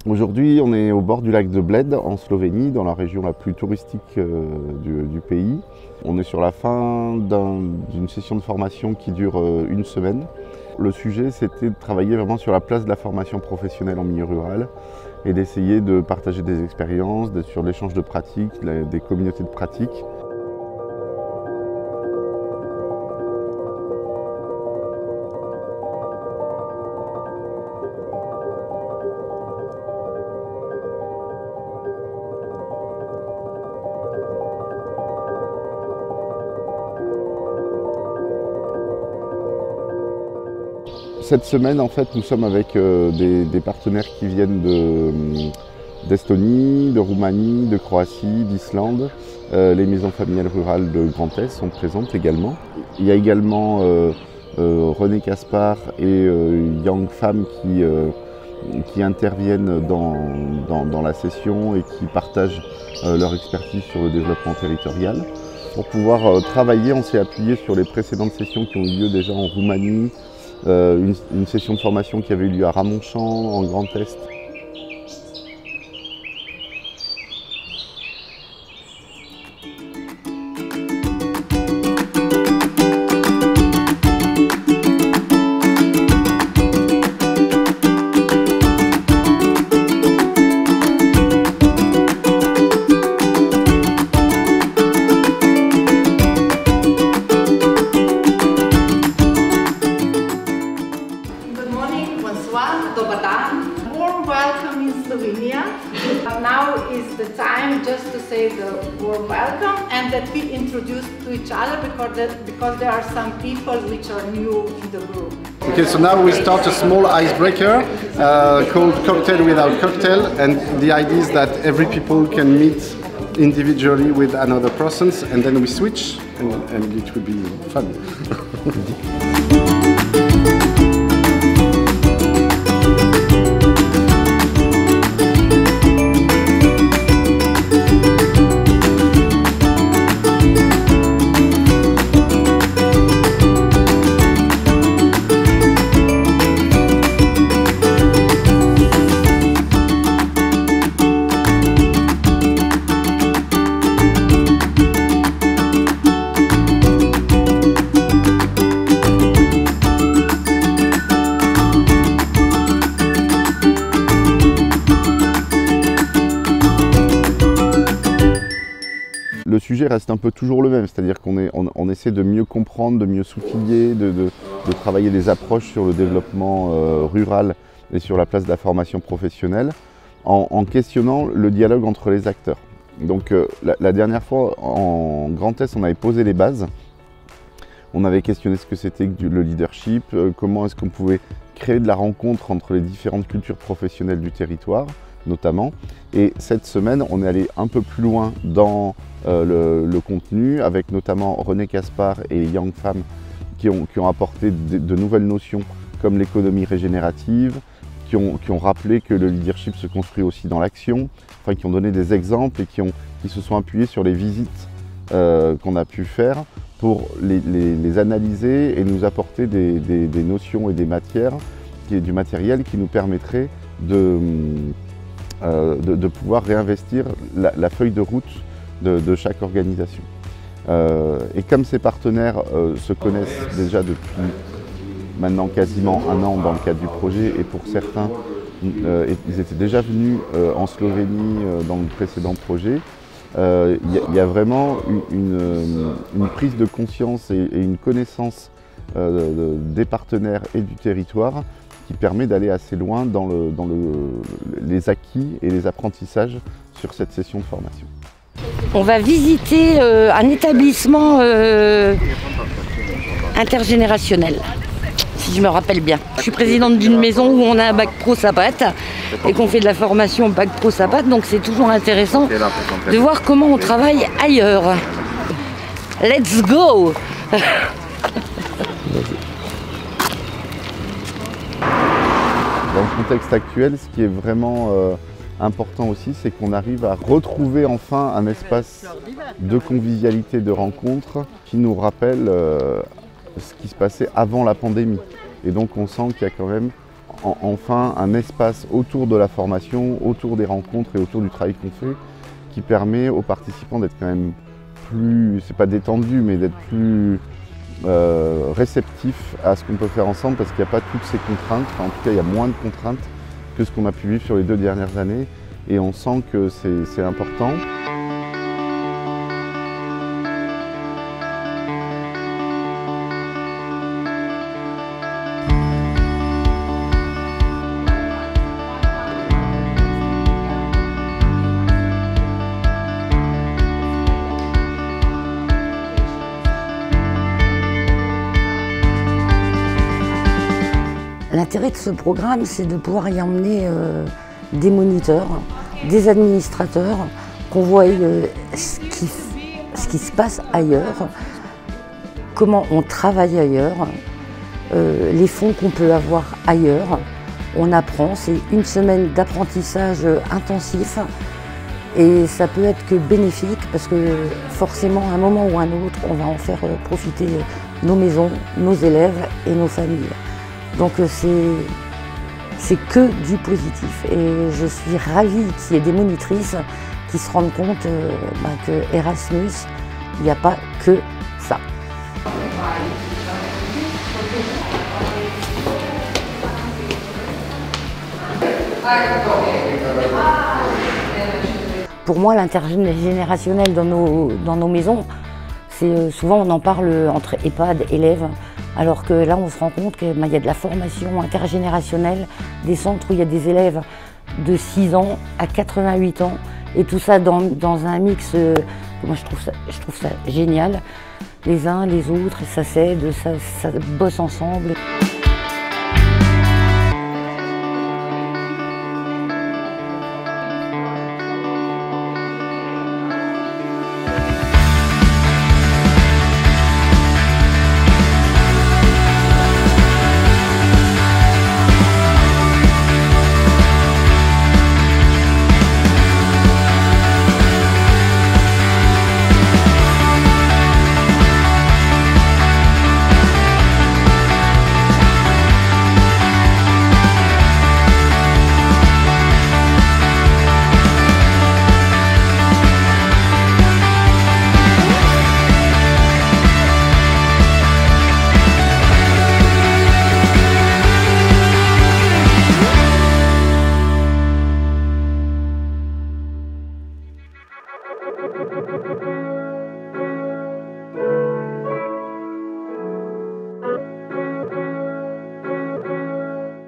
Aujourd'hui, on est au bord du lac de Bled, en Slovénie, dans la région la plus touristique du pays. On est sur la fin d'une session de formation qui dure une semaine. Le sujet, c'était de travailler vraiment sur la place de la formation professionnelle en milieu rural et d'essayer de partager des expériences, sur l'échange de pratiques, des communautés de pratiques. Cette semaine, en fait, nous sommes avec des partenaires qui viennent d'Estonie, de Roumanie, de Croatie, d'Islande. Les maisons familiales rurales de Grand Est sont présentes également. Il y a également René Caspar et Young Fam qui interviennent dans la session et qui partagent leur expertise sur le développement territorial. Pour pouvoir travailler, on s'est appuyé sur les précédentes sessions qui ont eu lieu déjà en Roumanie, une session de formation qui avait eu lieu à Ramonchamp, en Grand Est. Dobar dan. Warm welcome in Slovenia. Now is the time just to say the warm welcome and that we introduce to each other because there are some people which are new in the group. Okay, so now we start a small icebreaker called Cocktail Without Cocktail, and the idea is that every people can meet individually with another person and then we switch and it will be fun. Le sujet reste un peu toujours le même, c'est-à-dire qu'on essaie de mieux comprendre, de mieux s'outiller, de travailler des approches sur le développement rural et sur la place de la formation professionnelle en questionnant le dialogue entre les acteurs. Donc la dernière fois, en Grand Est, on avait posé les bases. On avait questionné ce que c'était que le leadership, comment est-ce qu'on pouvait créer de la rencontre entre les différentes cultures professionnelles du territoire, notamment. Et cette semaine, on est allé un peu plus loin dans le contenu, avec notamment René Caspar et Young Fam qui ont apporté de nouvelles notions comme l'économie régénérative, qui ont rappelé que le leadership se construit aussi dans l'action, enfin qui ont donné des exemples et qui se sont appuyés sur les visites qu'on a pu faire pour les analyser et nous apporter des notions et des matières, du matériel qui nous permettrait de pouvoir réinvestir la feuille de route de chaque organisation. Et comme ces partenaires se connaissent déjà depuis maintenant quasiment un an dans le cadre du projet, et pour certains, ils étaient déjà venus en Slovénie dans le précédent projet, il y a vraiment une prise de conscience et une connaissance des partenaires et du territoire qui permet d'aller assez loin dans les acquis et les apprentissages sur cette session de formation. On va visiter un établissement intergénérationnel, si je me rappelle bien. Je suis présidente d'une maison où on a un bac pro SAPAT et qu'on fait de la formation bac pro SAPAT, donc c'est toujours intéressant de voir comment on travaille ailleurs. Let's go! Dans le contexte actuel, ce qui est vraiment important aussi, c'est qu'on arrive à retrouver enfin un espace de convivialité, de rencontre qui nous rappelle ce qui se passait avant la pandémie. Et donc on sent qu'il y a quand même enfin un espace autour de la formation, autour des rencontres et autour du travail qu'on fait, qui permet aux participants d'être quand même plus, c'est pas détendu, mais d'être plus réceptifs à ce qu'on peut faire ensemble, parce qu'il n'y a pas toutes ces contraintes, enfin, en tout cas il y a moins de contraintes que ce qu'on a pu vivre sur les 2 dernières années, et on sent que c'est important. L'intérêt de ce programme, c'est de pouvoir y emmener des moniteurs, des administrateurs, qu'on voit ce qui se passe ailleurs, comment on travaille ailleurs, les fonds qu'on peut avoir ailleurs. On apprend, c'est une semaine d'apprentissage intensif et ça peut être que bénéfique parce que forcément, à un moment ou à un autre, on va en faire profiter nos maisons, nos élèves et nos familles. Donc c'est que du positif et je suis ravie qu'il y ait des monitrices qui se rendent compte que Erasmus, il n'y a pas que ça. Pour moi, l'intergénérationnel dans nos maisons, c'est souvent on en parle entre EHPAD et élèves. Alors que là, on se rend compte qu'il y a de la formation intergénérationnelle, des centres où il y a des élèves de 6 ans à 88 ans, et tout ça dans un mix, moi je trouve ça génial. Les uns, les autres, ça s'aide, ça bosse ensemble.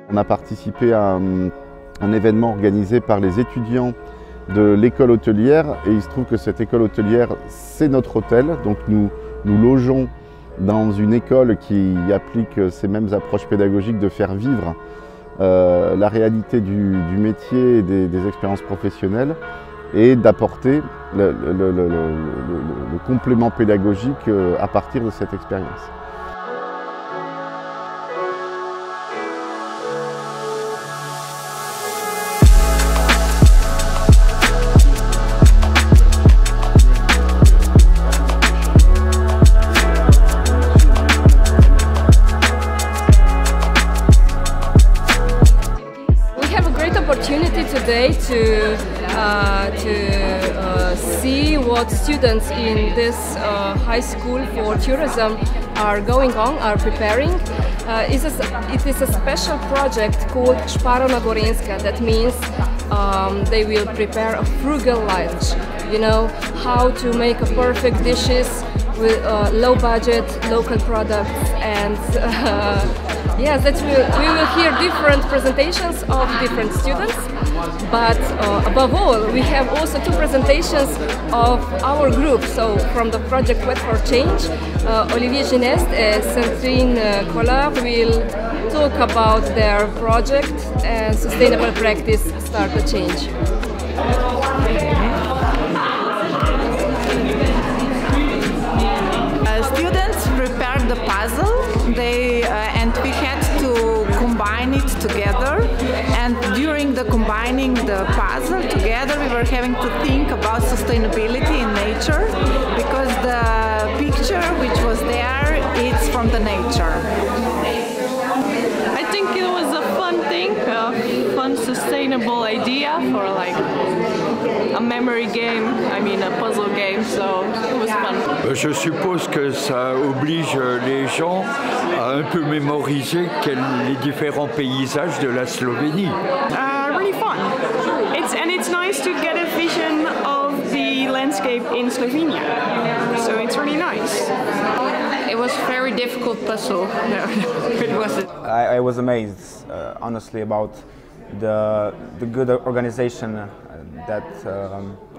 On a participé à un événement organisé par les étudiants de l'école hôtelière et il se trouve que cette école hôtelière, c'est notre hôtel. Donc nous logeons dans une école qui applique ces mêmes approches pédagogiques de faire vivre la réalité du métier et des expériences professionnelles et d'apporter le complément pédagogique à partir de cette expérience. Opportunity today to see what students in this high school for tourism are preparing. It is a special project called Szpara na Gorenjska. That means they will prepare a frugal lunch. You know, how to make a perfect dishes with low budget, local products, and yes, we will hear different presentations of different students, but above all, we have also 2 presentations of our group. So from the project Wet for Change, Olivier Gineste and Sandrine Collard will talk about their project and sustainable practice Start the Change. Students prepared the puzzle, and we had to combine it together, and during the combining the puzzle together we were having to think about sustainability in nature, because the picture which was there, it's from the nature. I think it was a fun thing sustainable idea for like a memory game, I mean a puzzle game, so it was fun. Je suppose que ça oblige les gens à un peu mémoriser les différents paysages de la Slovénie. Really fun. It's nice to get a vision of the landscape in Slovenia. So it's really nice. It was a very difficult puzzle. It wasn't. I was amazed, honestly, about the good organization that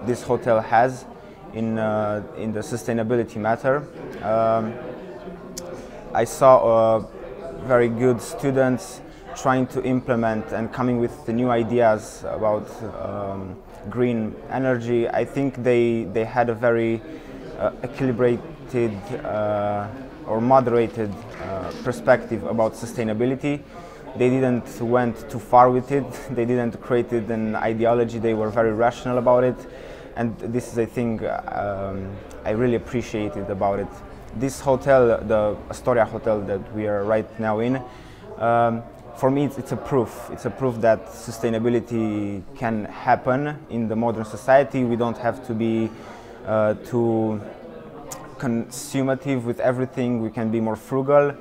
this hotel has in the sustainability matter. I saw very good students trying to implement and coming with the new ideas about green energy. I think they had a very equilibrated or moderated perspective about sustainability. They didn't went too far with it. They didn't create an ideology. They were very rational about it, and this is a thing I really appreciated about it. This hotel, the Astoria Hotel that we are right now in, for me it's a proof. It's a proof that sustainability can happen in the modern society. We don't have to be too consumative with everything. We can be more frugal.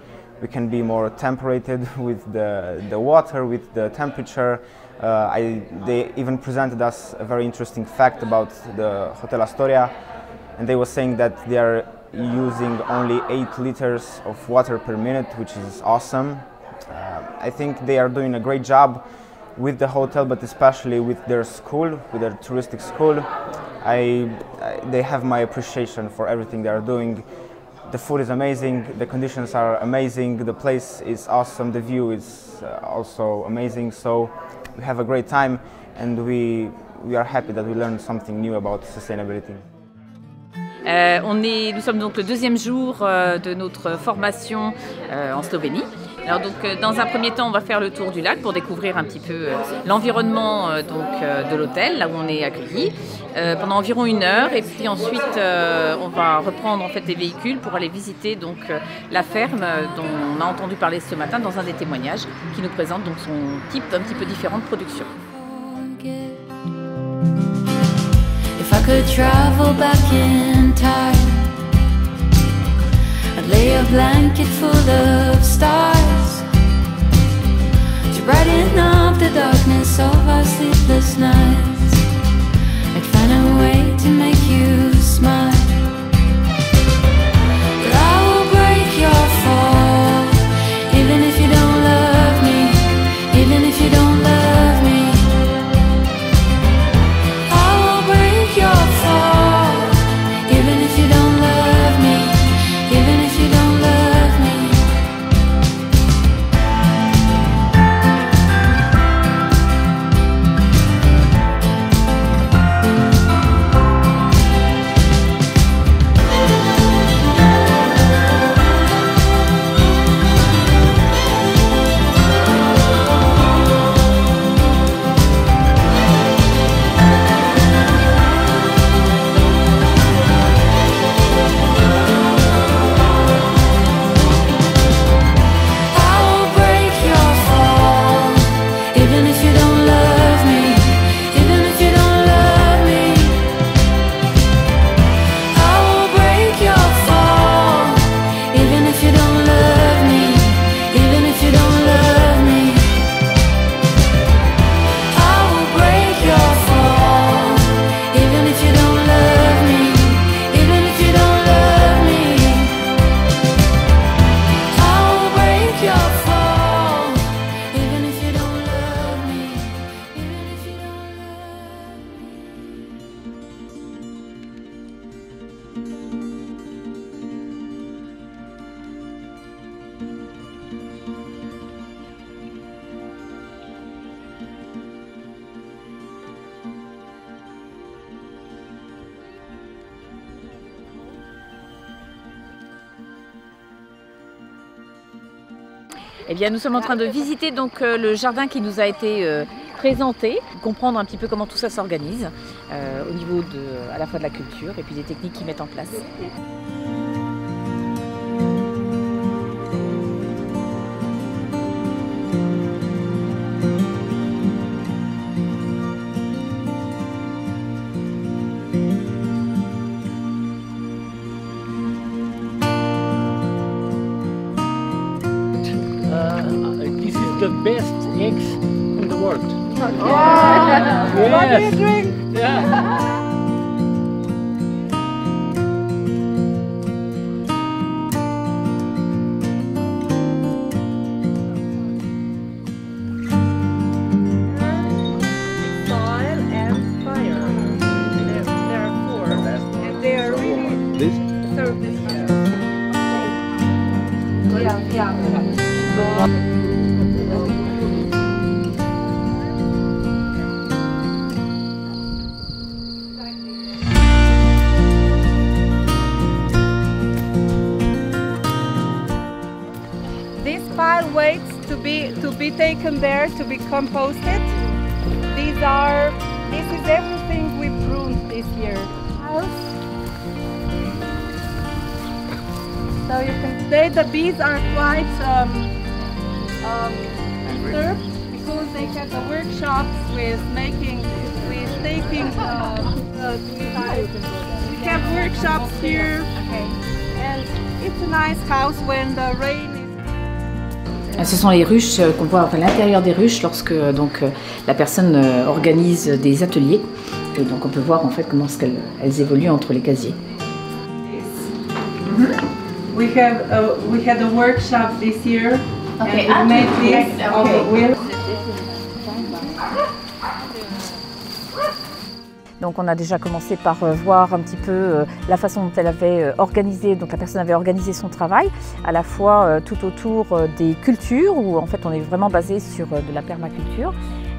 We can be more temperated with the water, with the temperature. They even presented us a very interesting fact about the Hotel Astoria, and they were saying that they are using only 8 liters of water per minute, which is awesome. I think they are doing a great job with the hotel, but especially with their school, with their touristic school. They have my appreciation for everything they are doing. The food is amazing, the conditions are amazing, the place is awesome, the view is also amazing. So we have a great time, and we are happy that we learned something new about sustainability. Nous sommes donc le 2e jour de notre formation en Slovénie. Alors donc dans un premier temps, on va faire le tour du lac pour découvrir un petit peu l'environnement de l'hôtel, là où on est accueilli, pendant environ 1 heure. Et puis ensuite, on va reprendre en fait les véhicules pour aller visiter donc la ferme dont on a entendu parler ce matin dans un des témoignages, qui nous présente donc son type un petit peu différent de production. I could travel back in time, I'd lay a blanket full of stars to brighten up the darkness of our sleepless nights. I'd find a way to make you smile, but I will break your fall, even if you don't love me, even if you don't love me. Your fall, even if you don't love me, even if you don't love me. Eh bien, nous sommes en train de visiter donc le jardin qui nous a été présenté, comprendre un petit peu comment tout ça s'organise au niveau à la fois de la culture et puis des techniques qu'ils mettent en place. best eggs in the world. Wow. Yes. What do you drink? Yeah. This pile waits to be taken there to be composted. This is everything we pruned this year. So you can say the bees are quite disturbed because they have the workshops with taking we have workshops here, and it's a nice house when the rain is. Ce sont les ruches qu'on voit, enfin l'intérieur des ruches lorsque donc la personne organise des ateliers. Et donc on peut voir en fait comment elles évoluent entre les casiers. We had a workshop this year. Okay, and we made this on the wheel. Donc on a déjà commencé par voir un petit peu la façon dont elle avait organisé, donc la personne avait organisé son travail, à la fois tout autour des cultures, où en fait on est vraiment basé sur de la permaculture,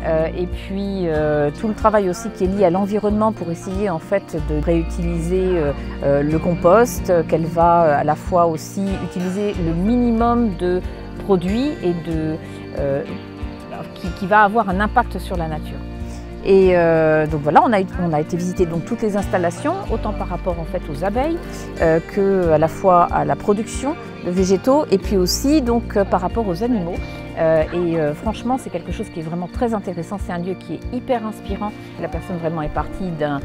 et puis tout le travail aussi qui est lié à l'environnement pour essayer en fait de réutiliser le compost, qu'elle va à la fois aussi utiliser le minimum de produits et qui va avoir un impact sur la nature. Et donc voilà, on a été visiter donc toutes les installations, autant par rapport en fait aux abeilles que à la fois à la production de végétaux et puis aussi donc par rapport aux animaux. Franchement, c'est quelque chose qui est vraiment très intéressant. C'est un lieu qui est hyper inspirant. La personne vraiment est partie d'un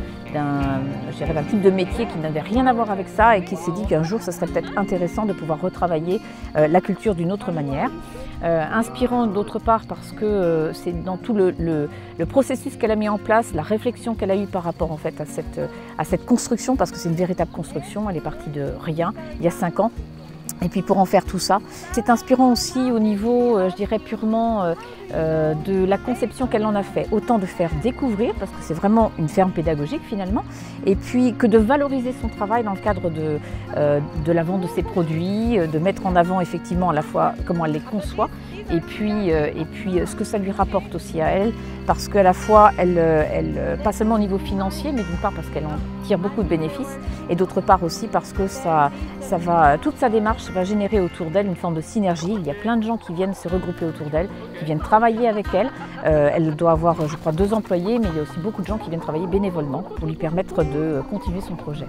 type de métier qui n'avait rien à voir avec ça et qui s'est dit qu'un jour, ce serait peut-être intéressant de pouvoir retravailler la culture d'une autre manière. Inspirant d'autre part parce que c'est dans tout le processus qu'elle a mis en place, la réflexion qu'elle a eue par rapport en fait à cette construction, parce que c'est une véritable construction. Elle est partie de rien il y a 5 ans. Et puis pour en faire tout ça, c'est inspirant aussi au niveau, je dirais purement de la conception qu'elle en a fait. Autant de faire découvrir, parce que c'est vraiment une ferme pédagogique finalement, et puis que de valoriser son travail dans le cadre de la vente de ses produits, de mettre en avant effectivement à la fois comment elle les conçoit, et puis ce que ça lui rapporte aussi à elle, parce qu'à la fois, pas seulement au niveau financier, mais d'une part parce qu'elle en tire beaucoup de bénéfices, et d'autre part aussi parce que toute sa démarche va générer autour d'elle une forme de synergie. Il y a plein de gens qui viennent se regrouper autour d'elle, qui viennent travailler avec elle. Elle doit avoir, je crois, 2 employés, mais il y a aussi beaucoup de gens qui viennent travailler bénévolement pour lui permettre de continuer son projet.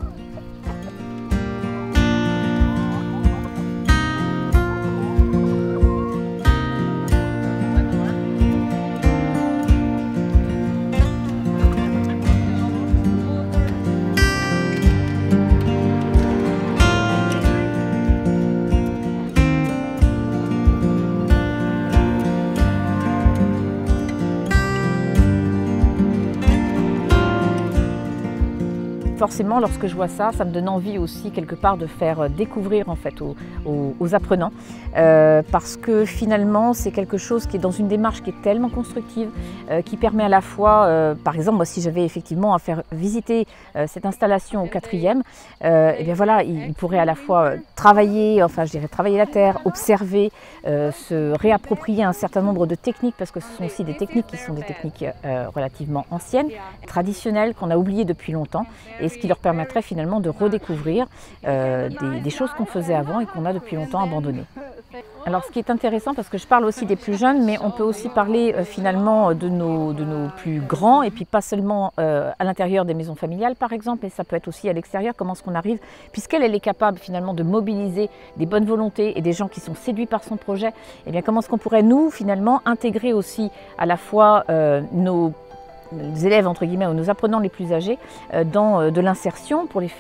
Forcément, lorsque je vois ça, ça me donne envie aussi quelque part de faire découvrir en fait aux apprenants, parce que finalement c'est quelque chose qui est dans une démarche qui est tellement constructive, qui permet à la fois, par exemple moi si j'avais effectivement à faire visiter cette installation au 4e, et bien voilà, il pourrait à la fois travailler, enfin je dirais travailler la terre, observer, se réapproprier un certain nombre de techniques, parce que ce sont aussi des techniques qui sont des techniques relativement anciennes, traditionnelles, qu'on a oubliées depuis longtemps, et ce qui leur permettrait finalement de redécouvrir des choses qu'on faisait avant et qu'on a depuis longtemps abandonnées. Alors ce qui est intéressant, parce que je parle aussi des plus jeunes, mais on peut aussi parler finalement de nos plus grands, et puis pas seulement à l'intérieur des maisons familiales par exemple, mais ça peut être aussi à l'extérieur, comment est-ce qu'on arrive, puisqu'elle est capable finalement de mobiliser des bonnes volontés et des gens qui sont séduits par son projet, et bien comment est-ce qu'on pourrait nous finalement intégrer aussi à la fois élèves, entre guillemets, ou nos apprenants les plus âgés dans de l'insertion pour leur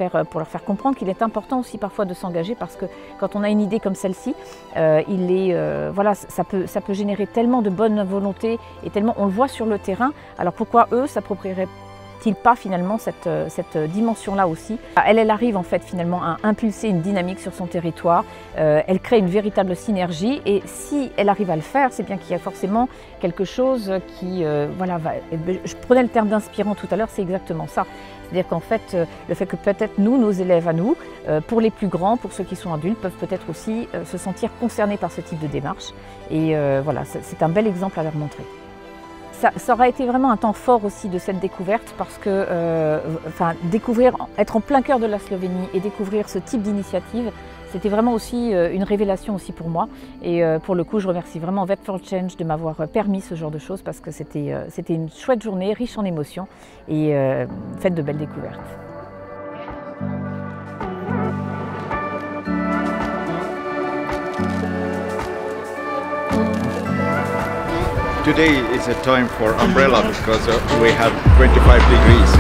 faire comprendre qu'il est important aussi parfois de s'engager parce que quand on a une idée comme celle-ci, voilà, ça peut générer tellement de bonne volonté et tellement on le voit sur le terrain. Alors pourquoi eux s'approprieraient-ils pas finalement cette dimension-là aussi? Elle arrive en fait finalement à impulser une dynamique sur son territoire, elle crée une véritable synergie et si elle arrive à le faire, c'est bien qu'il y a forcément quelque chose qui, voilà, je prenais le terme d'inspirant tout à l'heure, c'est exactement ça. C'est-à-dire qu'en fait, le fait que peut-être nos élèves à nous, pour les plus grands, pour ceux qui sont adultes, peuvent peut-être aussi se sentir concernés par ce type de démarche et voilà, c'est un bel exemple à leur montrer. Ça aura été vraiment un temps fort aussi de cette découverte parce que être en plein cœur de la Slovénie et découvrir ce type d'initiative, c'était vraiment aussi une révélation aussi pour moi. Et pour le coup, je remercie vraiment Vet for Change de m'avoir permis ce genre de choses parce que c'était une chouette journée, riche en émotions et faite de belles découvertes. Today is a time for umbrella because we have 25 degrees.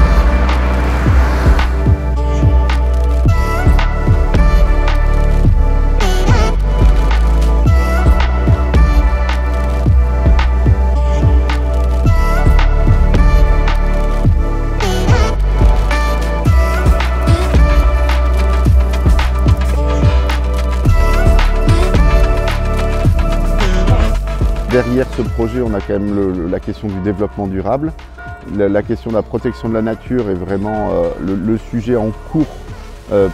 Derrière ce projet, on a quand même la question du développement durable. La question de la protection de la nature est vraiment le sujet en cours,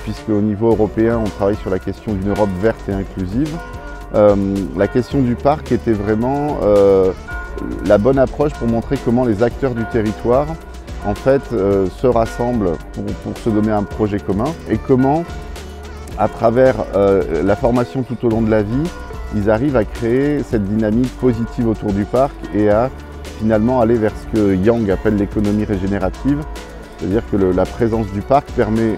puisque au niveau européen, on travaille sur la question d'une Europe verte et inclusive. La question du parc était vraiment la bonne approche pour montrer comment les acteurs du territoire en fait, se rassemblent pour se donner un projet commun et comment, à travers la formation tout au long de la vie, ils arrivent à créer cette dynamique positive autour du parc et à finalement aller vers ce que Yang appelle l'économie régénérative. C'est-à-dire que la présence du parc permet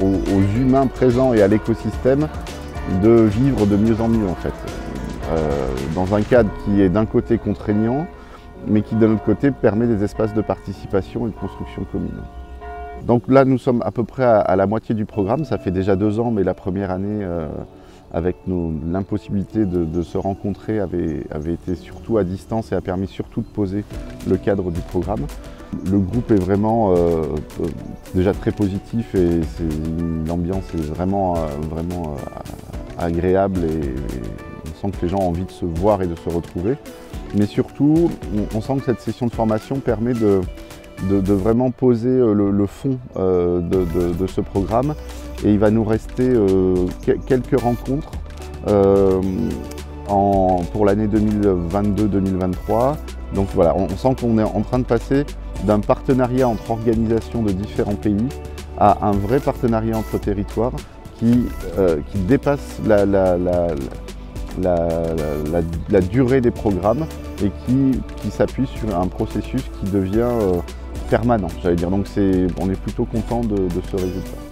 aux humains présents et à l'écosystème de vivre de mieux en mieux en fait. Dans un cadre qui est d'un côté contraignant, mais qui d'un autre côté permet des espaces de participation et de construction commune. Donc là nous sommes à peu près à la moitié du programme, ça fait déjà 2 ans, mais la première année avec l'impossibilité de se rencontrer avait été surtout à distance et a permis surtout de poser le cadre du programme. Le groupe est vraiment déjà très positif et l'ambiance est vraiment agréable et on sent que les gens ont envie de se voir et de se retrouver. Mais surtout, on sent que cette session de formation permet de vraiment poser le fond de ce programme. Et il va nous rester quelques rencontres pour l'année 2022-2023. Donc voilà, on sent qu'on est en train de passer d'un partenariat entre organisations de différents pays à un vrai partenariat entre territoires qui dépasse la durée des programmes et qui s'appuie sur un processus qui devient permanent, j'allais dire. Donc on est plutôt content de ce résultat.